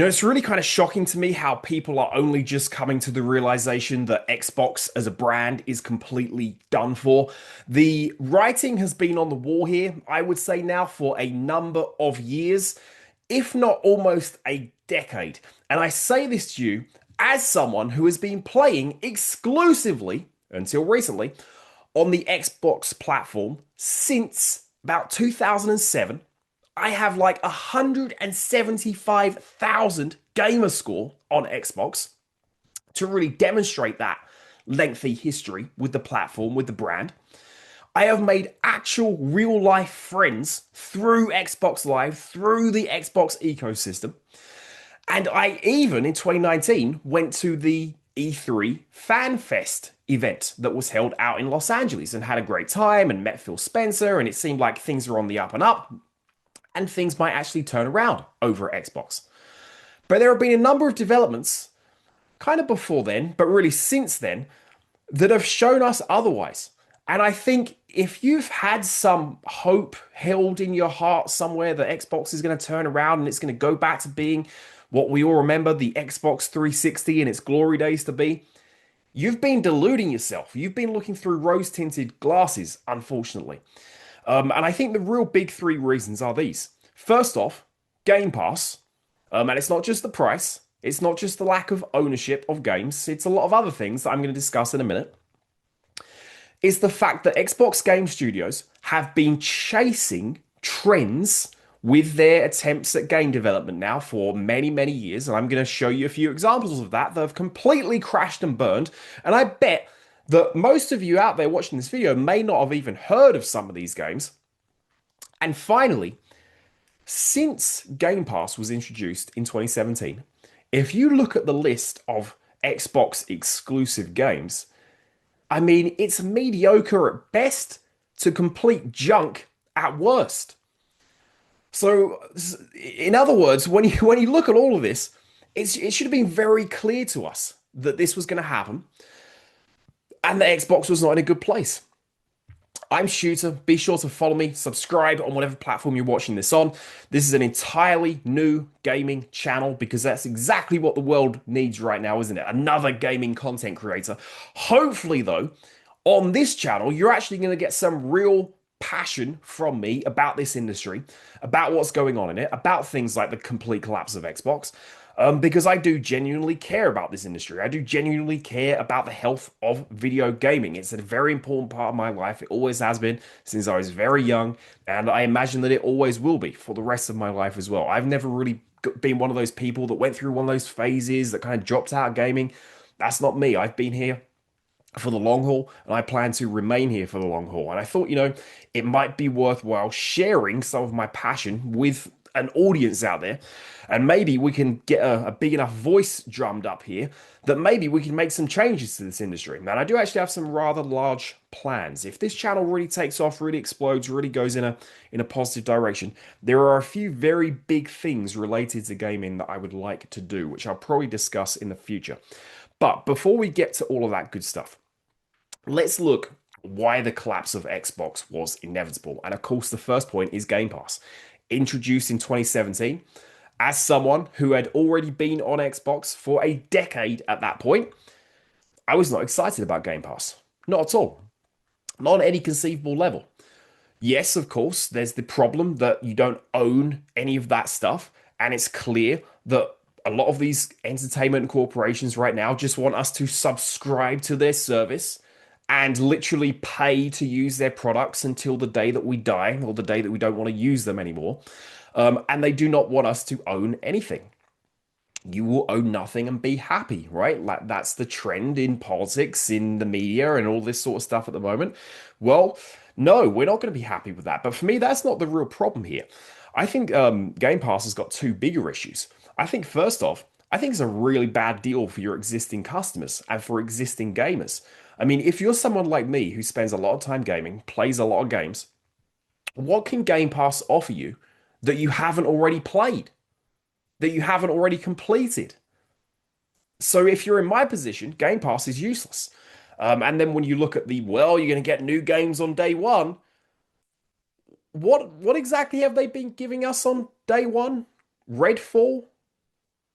It's really kind of shocking to me how people are only just coming to the realization that Xbox as a brand is completely done for. The writing has been on the wall here, I would say now, for a number of years, if not almost a decade. And I say this to you as someone who has been playing exclusively, until recently, on the Xbox platform since about 2007. I have like 175,000 gamer score on Xbox to really demonstrate that lengthy history with the platform, with the brand. I have made actual real life friends through Xbox Live, through the Xbox ecosystem. And I even in 2019 went to the E3 Fan Fest event that was held out in Los Angeles and had a great time and met Phil Spencer. And it seemed like things are on the up and up and things might actually turn around over at Xbox. But there have been a number of developments kind of before then, but really since then, that have shown us otherwise. And I think if you've had some hope held in your heart somewhere that Xbox is going to turn around and it's going to go back to being what we all remember the Xbox 360 in its glory days to be, you've been deluding yourself. You've been looking through rose tinted glasses, unfortunately. And I think the real big three reasons are these. First off, Game Pass. And it's not just the price, it's not just the lack of ownership of games, it's a lot of other things that I'm going to discuss in a minute. Is the fact that Xbox Game Studios have been chasing trends with their attempts at game development now for many, many years. And I'm going to show you a few examples of that have completely crashed and burned. And I bet that most of you out there watching this video may not have even heard of some of these games. And finally, since Game Pass was introduced in 2017, if you look at the list of Xbox exclusive games, I mean, it's mediocre at best to complete junk at worst. So, in other words, when you look at all of this, it should have been very clear to us that this was going to happen and that Xbox was not in a good place. I'm Shooter. Be sure to follow me, subscribe on whatever platform you're watching this on. This is an entirely new gaming channel because that's exactly what the world needs right now, isn't it? Another gaming content creator. Hopefully, though, on this channel, you're actually going to get some real passion from me about this industry, about what's going on in it, about things like the complete collapse of Xbox. Because I do genuinely care about this industry. I do genuinely care about the health of video gaming. It's a very important part of my life. It always has been since I was very young, and I imagine that it always will be for the rest of my life as well. I've never really been one of those people that went through one of those phases that kind of dropped out of gaming. That's not me. I've been here for the long haul, and I plan to remain here for the long haul. And I thought, it might be worthwhile sharing some of my passion with an audience out there, and maybe we can get a big enough voice drummed up here that maybe we can make some changes to this industry. And I do actually have some rather large plans. If this channel really takes off, really explodes, really goes in a positive direction, there are a few very big things related to gaming that I would like to do, which I'll probably discuss in the future. But before we get to all of that good stuff, let's look why the collapse of Xbox was inevitable. And of course, the first point is Game Pass. Introduced in 2017, as someone who had already been on Xbox for a decade at that point, I was not excited about Game Pass. Not at all. Not on any conceivable level. Yes, of course, there's the problem that you don't own any of that stuff. And it's clear that a lot of these entertainment corporations right now just want us to subscribe to their service and literally pay to use their products until the day that we die or the day that we don't want to use them anymore. And they do not want us to own anything. You will own nothing and be happy, right? Like that's the trend in politics, in the media, and all this sort of stuff at the moment. Well, no, we're not going to be happy with that. But for me, that's not the real problem here. I think Game Pass has got two bigger issues. I think first off, I think it's a really bad deal for your existing customers and for existing gamers. I mean, if you're someone like me who spends a lot of time gaming, plays a lot of games, what can Game Pass offer you that you haven't already played, that you haven't already completed? So if you're in my position, Game Pass is useless. And then when you look at you're going to get new games on day one. What exactly have they been giving us on day one? Redfall?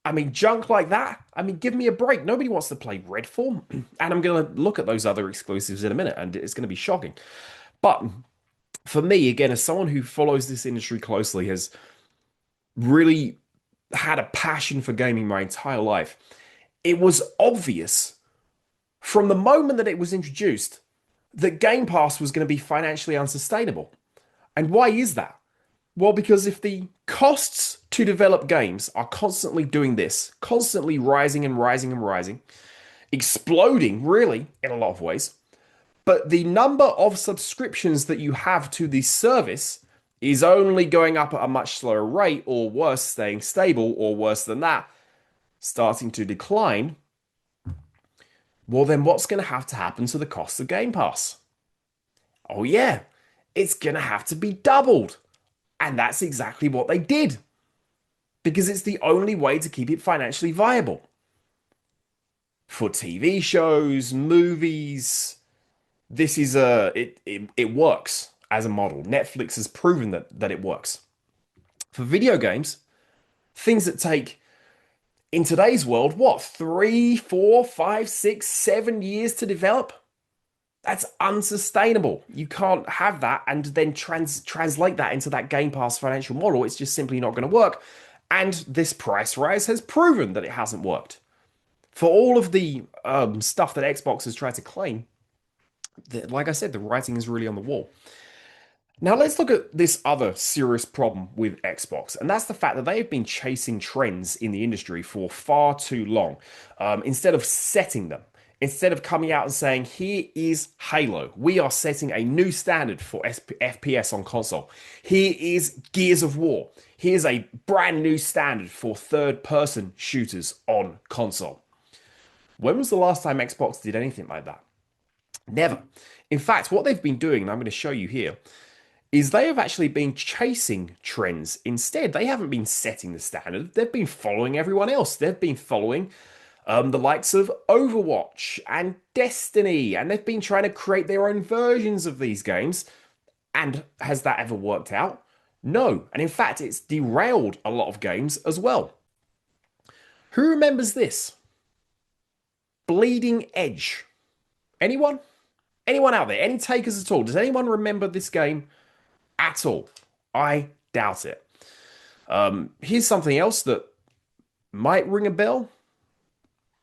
I mean, junk like that. I mean, give me a break. Nobody wants to play Redfall. And I'm going to look at those other exclusives in a minute, and it's going to be shocking. But for me, again, as someone who follows this industry closely, has really had a passion for gaming my entire life, it was obvious from the moment that it was introduced that Game Pass was going to be financially unsustainable. And why is that? Well, because if the costs to develop games are constantly doing this, constantly rising and rising and rising, exploding really in a lot of ways, but the number of subscriptions that you have to the service is only going up at a much slower rate, or worse, staying stable, or worse than that, starting to decline, well, then what's going to happen to the cost of Game Pass? Oh, yeah, it's going to have to be doubled. And that's exactly what they did, because it's the only way to keep it financially viable. For TV shows, movies, this is it works as a model. Netflix has proven that it works. For video games, things that take in today's world, what, 3, 4, 5, 6, 7 years to develop? That's unsustainable. You can't have that and then translate that into that Game Pass financial model. It's just simply not going to work. And this price rise has proven that it hasn't worked. For all of the stuff that Xbox has tried to claim, like I said, the writing is really on the wall. Now let's look at this other serious problem with Xbox, and that's the fact that they have been chasing trends in the industry for far too long, instead of setting them. Instead of coming out and saying, here is Halo. We are setting a new standard for FPS on console. Here is Gears of War. Here's a brand new standard for third-person shooters on console. When was the last time Xbox did anything like that? Never. In fact, what they've been doing, and I'm going to show you here, is they have actually been chasing trends. Instead, they haven't been setting the standard. They've been following everyone else. They've been following the likes of Overwatch and Destiny, and they've been trying to create their own versions of these games. And has that ever worked out? No. And in fact, it's derailed a lot of games as well. Who remembers this? Bleeding Edge. Anyone? Anyone out there? Any takers at all? Does anyone remember this game at all? I doubt it. Here's something else that might ring a bell.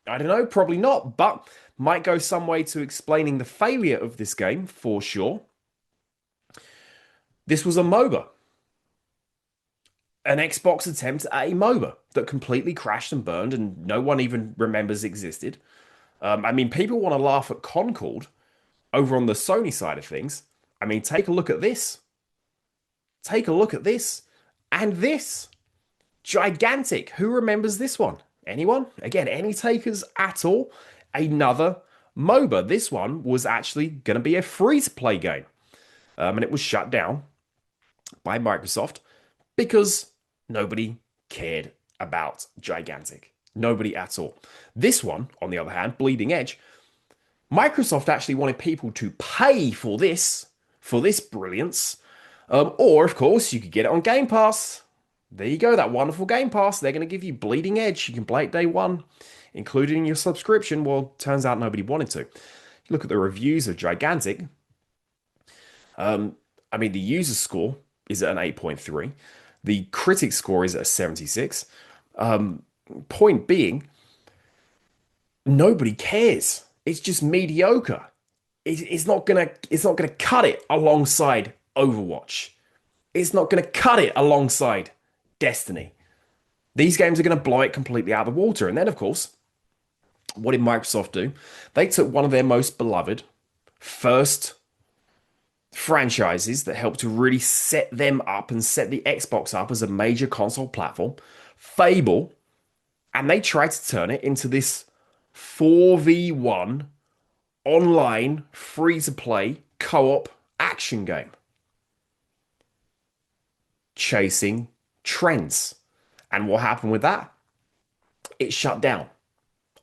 I don't know, probably not, but might go some way to explaining the failure of this game for sure. This was a MOBA. An Xbox attempt at a MOBA that completely crashed and burned and no one even remembers existed. I mean, people want to laugh at Concord over on the Sony side of things. I mean, take a look at this. Take a look at this. And this. Gigantic. Who remembers this one? Anyone? Again, any takers at all? Another MOBA. This one was actually going to be a free-to-play game. And it was shut down by Microsoft because nobody cared about Gigantic. Nobody at all. This one, on the other hand, Bleeding Edge, Microsoft actually wanted people to pay for this brilliance. Or, of course, you could get it on Game Pass. There you go, that wonderful Game Pass. They're going to give you Bleeding Edge. You can play it day one, included in your subscription. Well, turns out nobody wanted to. Look at the reviews of Gigantic. I mean, the user score is at an 8.3. The critic score is at a 76. Point being, nobody cares. It's just mediocre. It's not gonna cut it alongside Overwatch. It's not gonna cut it alongside Destiny. These games are going to blow it completely out of the water. And then, of course, what did Microsoft do? They took one of their most beloved first franchises that helped to really set them up and set the Xbox up as a major console platform, Fable, and they tried to turn it into this 4v1 online free-to-play co-op action game. Chasing trends. And what happened with that? It shut down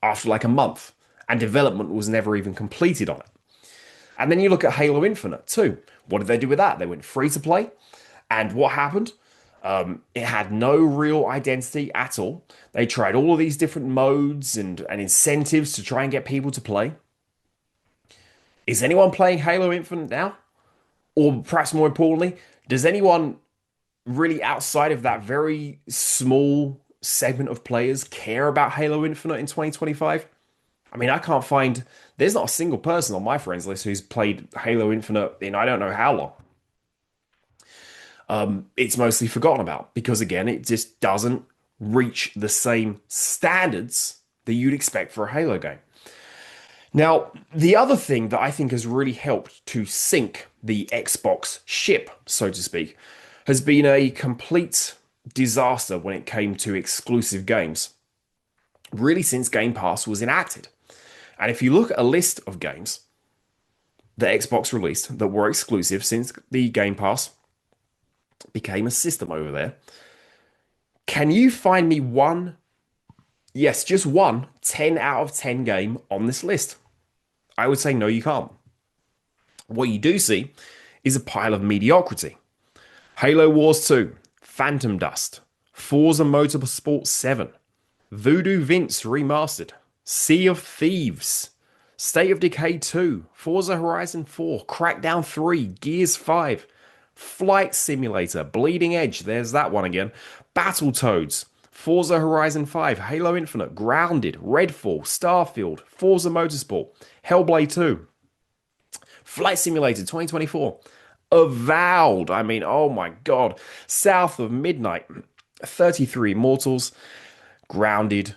after like a month, and development was never even completed on it. And then you look at Halo Infinite too. What did they do with that? They went free to play. And what happened? It had no real identity at all. They tried all of these different modes and incentives to try and get people to play. Is anyone playing Halo Infinite now? Or perhaps more importantly, does anyone really outside of that very small segment of players care about Halo Infinite in 2025? I mean, I can't find, there's not a single person on my friends list who's played Halo Infinite in I don't know how long. It's mostly forgotten about because, again, it just doesn't reach the same standards that you'd expect for a Halo game. Now, the other thing that I think has really helped to sink the Xbox ship, so to speak, has been a complete disaster when it came to exclusive games, really since Game Pass was enacted. And if you look at a list of games that Xbox released that were exclusive since the Game Pass became a system over there, can you find me one, yes, just one 10 out of 10 game on this list? I would say no, you can't. What you do see is a pile of mediocrity. Halo Wars 2, Phantom Dust, Forza Motorsport 7, Voodoo Vince Remastered, Sea of Thieves, State of Decay 2, Forza Horizon 4, Crackdown 3, Gears 5, Flight Simulator, Bleeding Edge, there's that one again, Battletoads, Forza Horizon 5, Halo Infinite, Grounded, Redfall, Starfield, Forza Motorsport, Hellblade 2, Flight Simulator 2024, Avowed, I mean, oh my god, South of Midnight, 33 Immortals, Grounded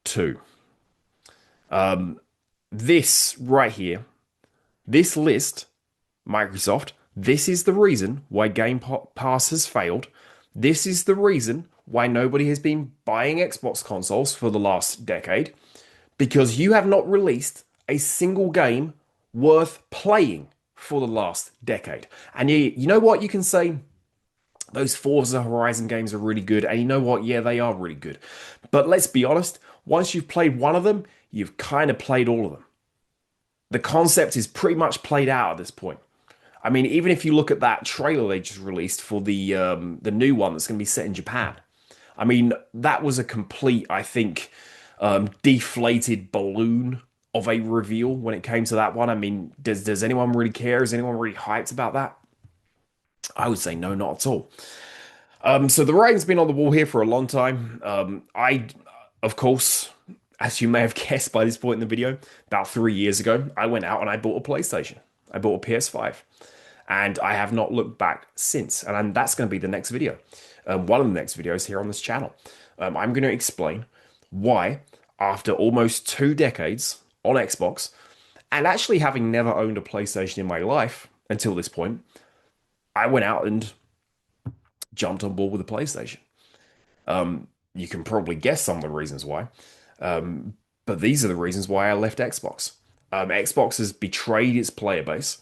2. This right here, this list, Microsoft, this is the reason why Game Pass has failed. This is the reason why nobody has been buying Xbox consoles for the last decade, because you have not released a single game worth playing for the last decade. And you know what? You can say those Forza Horizon games are really good, and you know what? Yeah, they are really good. But let's be honest, once you've played one of them, you've kind of played all of them. The concept is pretty much played out at this point. I mean, even if you look at that trailer they just released for the new one that's going to be set in Japan, I mean, that was a complete, I think, deflated balloon of a reveal when it came to that one. I mean, does anyone really care? Is anyone really hyped about that? I would say no, not at all. So the writing's been on the wall here for a long time. Of course, as you may have guessed by this point in the video, about 3 years ago, I went out and I bought a PlayStation. I bought a PS5. And I have not looked back since. And that's going to be the next video. One of the next videos here on this channel. I'm going to explain why, after almost 2 decades on Xbox, and actually having never owned a PlayStation in my life until this point, I went out and jumped on board with a PlayStation. You can probably guess some of the reasons why. But these are the reasons why I left Xbox. Xbox has betrayed its player base.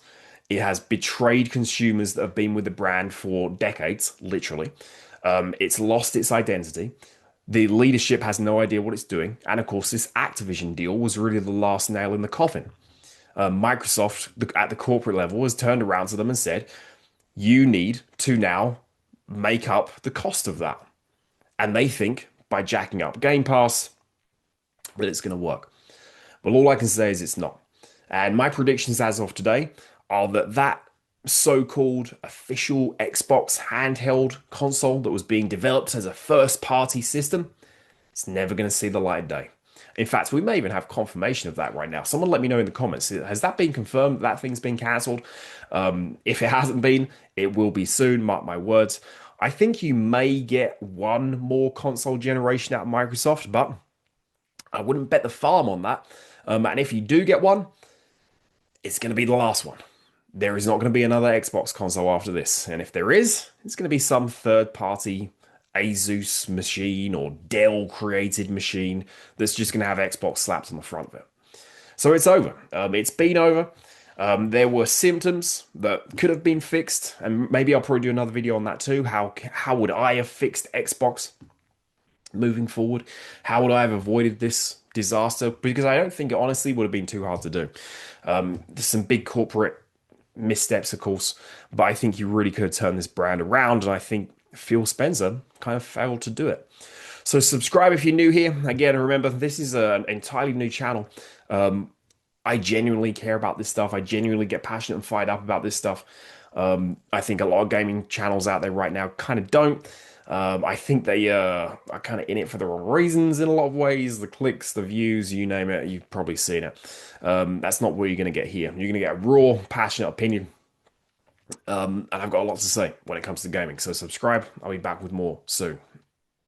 It has betrayed consumers that have been with the brand for decades, literally. It's lost its identity. The leadership has no idea what it's doing. And of course, this Activision deal was really the last nail in the coffin. Microsoft, at the corporate level, has turned around to them and said, you need to now make up the cost of that. And they think by jacking up Game Pass that it's going to work. Well, all I can say is it's not. And my predictions as of today are that so-called official Xbox handheld console that was being developed as a first-party system, it's never going to see the light of day. In fact, we may even have confirmation of that right now. Someone let me know in the comments. Has that been confirmed? That thing's been cancelled? If it hasn't been, it will be soon. Mark my words. I think you may get one more console generation out of Microsoft, but I wouldn't bet the farm on that. And if you do get one, it's going to be the last one. There is not going to be another Xbox console after this. And if there is, it's going to be some third-party Asus machine or Dell-created machine that's just going to have Xbox slapped on the front of it. So it's over. It's been over. There were symptoms that could have been fixed, and maybe I'll probably do another video on that too. How would I have fixed Xbox moving forward? How would I have avoided this disaster? Because I don't think it honestly would have been too hard to do. There's some big corporate missteps, of course, but I think you really could have turned this brand around, and I think Phil Spencer kind of failed to do it. So subscribe if you're new here. Again, remember, this is an entirely new channel. I genuinely care about this stuff. I genuinely get passionate and fired up about this stuff. I think a lot of gaming channels out there right now kind of don't. I think they are kind of in it for the wrong reasons in a lot of ways. The clicks, the views, you name it, you've probably seen it. That's not what you're going to get here. You're going to get a raw, passionate opinion. And I've got a lot to say when it comes to gaming. So subscribe. I'll be back with more soon.